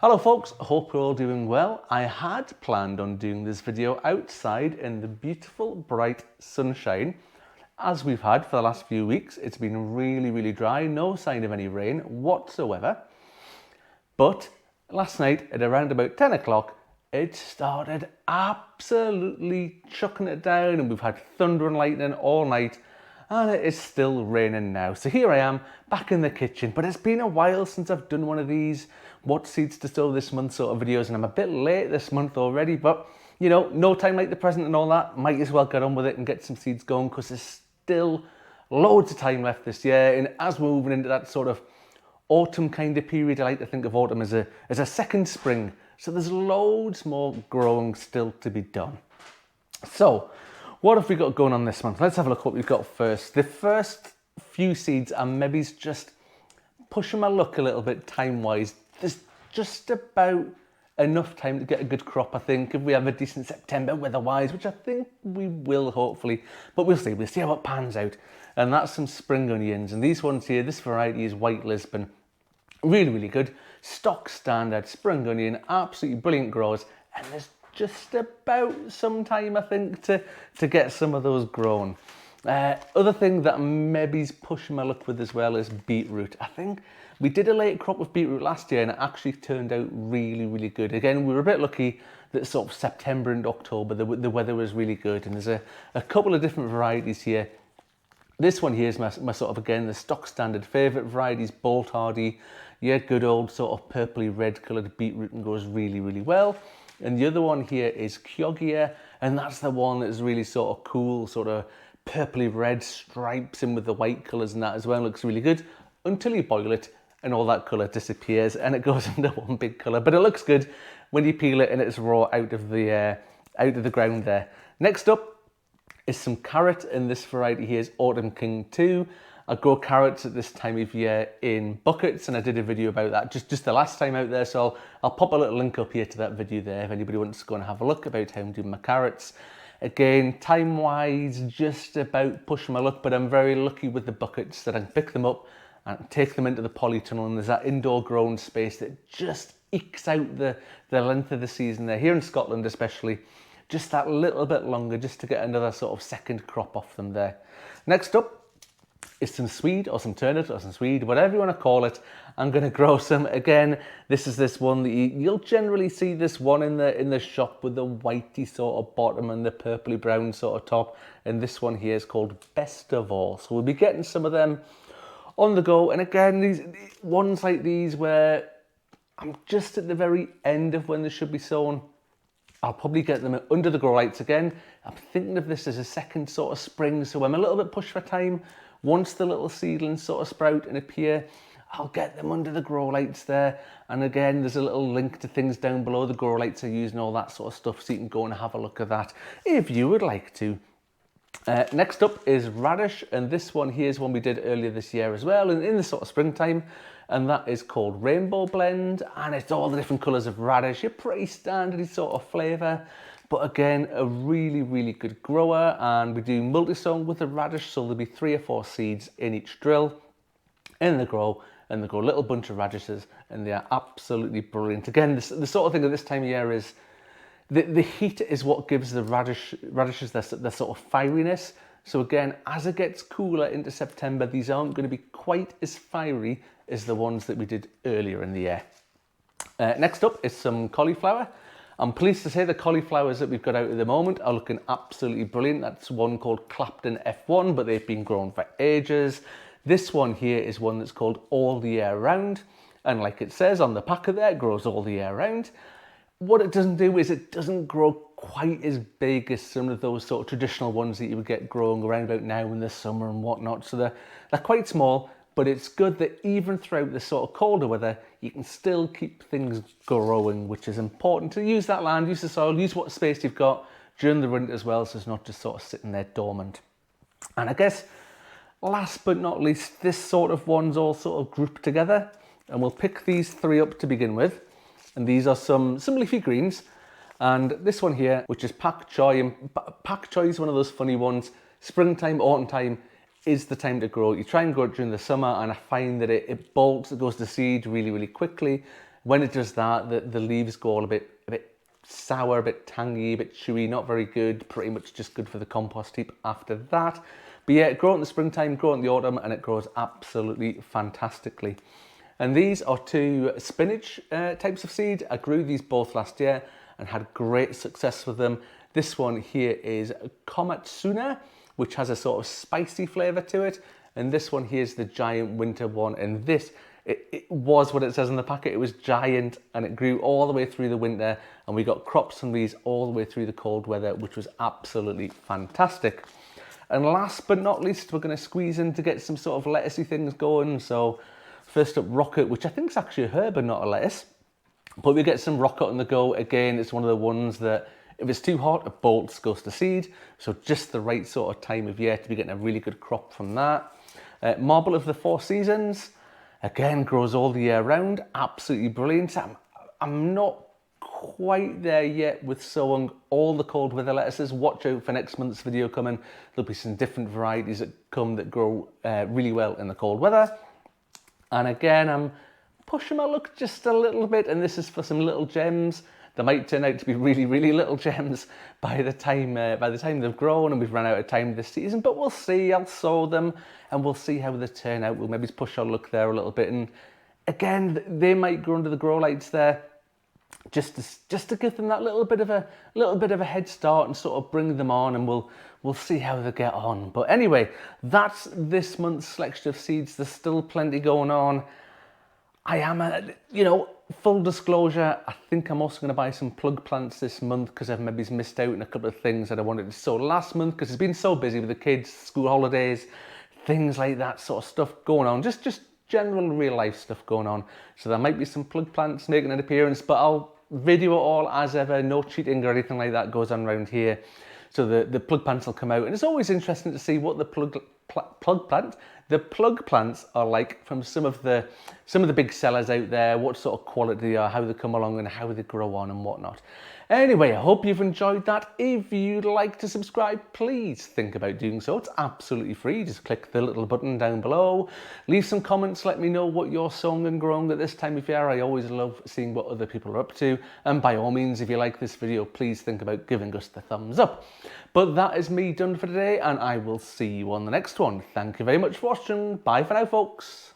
Hello folks, I hope you're all doing well. I had planned on doing this video outside in the beautiful bright sunshine as we've had for the last few weeks. It's been really dry, no sign of any rain whatsoever. But last night at around about 10 o'clock, it started absolutely chucking it down and we've had thunder and lightning all night and it is still raining now. So here I am back in the kitchen, but it's been a while since I've done one of these what seeds to sow this month sort of videos, and I'm a bit late this month already, but you know, no time like the present and all that. Might as well get on with it and get some seeds going because there's still loads of time left this year. And as we're moving into that sort of autumn kind of period, I like to think of autumn as a second spring. So there's loads more growing still to be done. So what have we got going on this month? Let's have a look what we've got first. The first few seeds are maybe just pushing my luck a little bit time-wise. There's just about enough time to get a good crop, I think, if we have a decent September weather-wise, which I think we will, hopefully. But we'll see how it pans out. And that's some spring onions. And these ones here, this variety is White Lisbon. Really good. Stock standard spring onion, absolutely brilliant growers. And there's just about some time, I think, to get some of those grown. Other thing that maybe's pushing my luck with as well is beetroot. I think we did a late crop with beetroot last year and it actually turned out really good. Again, we were a bit lucky that sort of September and October, the weather was really good. And there's a couple of different varieties here. This one here is my sort of, again, the stock standard favourite varieties, Bolt Hardy. Yeah, good old sort of purpley red coloured beetroot and goes really well. And the other one here is Kyogia, and that's the one that's really sort of cool, sort of purpley red stripes in with the white colours and that as well. Looks really good until you boil it and all that colour disappears and it goes into one big colour. But it looks good when you peel it and it's raw out of the ground there. Next up is some carrot, and this variety here is Autumn King 2. I grow carrots at this time of year in buckets, and I did a video about that just the last time out there, so I'll pop a little link up here to that video there if anybody wants to go and have a look about how I'm doing my carrots. Again, time-wise, just about pushing my luck, but I'm very lucky with the buckets that I can pick them up and take them into the polytunnel, and there's that indoor grown space that just ekes out the length of the season there. Here in Scotland especially, just that little bit longer just to get another sort of second crop off them there. Next up is some Swede or some turnip or some Swede, whatever you want to call it. I'm going to grow some. Again, this is this one that you'll generally see this one in the shop with the whitey sort of bottom and the purpley brown sort of top. And this one here is called Best of All. So we'll be getting some of them on the go. And again, these ones like these where I'm just at the very end of when they should be sown. I'll probably get them under the grow lights again. I'm thinking of this as a second sort of spring, so I'm a little bit pushed for time. Once the little seedlings sort of sprout and appear, I'll get them under the grow lights there. And again, there's a little link to things down below the grow lights I use and all that sort of stuff, so you can go and have a look at that if you would like to. Next up is Radish, and this one here is one we did earlier this year as well, in the sort of springtime, and that is called Rainbow Blend, and it's all the different colours of radish, a pretty standard sort of flavour, but again, a really good grower. And we do multi-sown with the radish, so there'll be 3 or 4 seeds in each drill in the grow, and they grow a little bunch of radishes, and they are absolutely brilliant. Again, the sort of thing at this time of year is the heat is what gives the radishes their sort of fieriness. So again, as it gets cooler into September, these aren't going to be quite as fiery as the ones that we did earlier in the year. Next up is some cauliflower. I'm pleased to say the cauliflowers that we've got out at the moment are looking absolutely brilliant. That's one called Clapton F1, but they've been grown for ages. This one here is one that's called All the Year Round, and like it says on the pack of there, it grows all the year round. What it doesn't do is it doesn't grow quite as big as some of those sort of traditional ones that you would get growing around about now in the summer and whatnot. So they're quite small, but it's good that even throughout the sort of colder weather, you can still keep things growing, which is important to use that land, use the soil, use what space you've got during the winter as well, so it's not just sort of sitting there dormant. And I guess last but not least, this sort of one's all sort of grouped together, and we'll pick these 3 up to begin with. And these are some leafy greens, and this one here, which is pak choi, and pak choi is one of those funny ones. Springtime, autumn time is the time to grow. You try and grow it during the summer, and I find that it bolts, it goes to seed really quickly. when it does that, the leaves go all a bit sour, a bit tangy, a bit chewy, not very good, pretty much just good for the compost heap after that. But yeah, grow in the springtime, grow in the autumn, and it grows absolutely fantastically. And these are two spinach types of seed. I grew these both last year and had great success with them. This one here is Komatsuna, which has a sort of spicy flavour to it. And this one here is the giant winter one. And this, it was what it says on the packet. It was giant and it grew all the way through the winter. And we got crops from these all the way through the cold weather, which was absolutely fantastic. And last but not least, we're going to squeeze in to get some sort of lettucey things going. So first up, rocket, which I think is actually a herb and not a lettuce. But we get some rocket on the go. Again, it's one of the ones that if it's too hot, it bolts, goes to seed. So just the right sort of time of year to be getting a really good crop from that. Marble of the Four Seasons, again, grows all the year round. Absolutely brilliant. I'm not quite there yet with sowing all the cold weather lettuces. Watch out for next month's video coming. There'll be some different varieties that come that grow really well in the cold weather. And again, I'm pushing my luck just a little bit, and this is for some little gems. They might turn out to be really, really little gems by the time they've grown and we've run out of time this season, but we'll see. I'll sow them and we'll see how they turn out. We'll maybe push our luck there a little bit. And again, they might grow under the grow lights there just to give them that little bit of a head start and sort of bring them on, and we'll see how they get on. But anyway, that's this month's selection of seeds. There's still plenty going on. I am, full disclosure, I think I'm also going to buy some plug plants this month because I've maybe missed out on a couple of things that I wanted to sow last month because it's been so busy with the kids, school holidays, things like that sort of stuff going on. Just general real life stuff going on. So there might be some plug plants making an appearance, but I'll video it all as ever. No cheating or anything like that goes on around here. So the plug plants will come out, and it's always interesting to see what the plug plants are like from some of the big sellers out there, what sort of quality they are, how they come along and how they grow on and whatnot. Anyway, I hope you've enjoyed that. If you'd like to subscribe, please think about doing so. It's absolutely free. Just click the little button down below. Leave some comments. Let me know what you're sowing and growing at this time of year. I always love seeing what other people are up to. And by all means, if you like this video, please think about giving us the thumbs up. But that is me done for today, and I will see you on the next one. Thank you very much for watching. Bye for now, folks.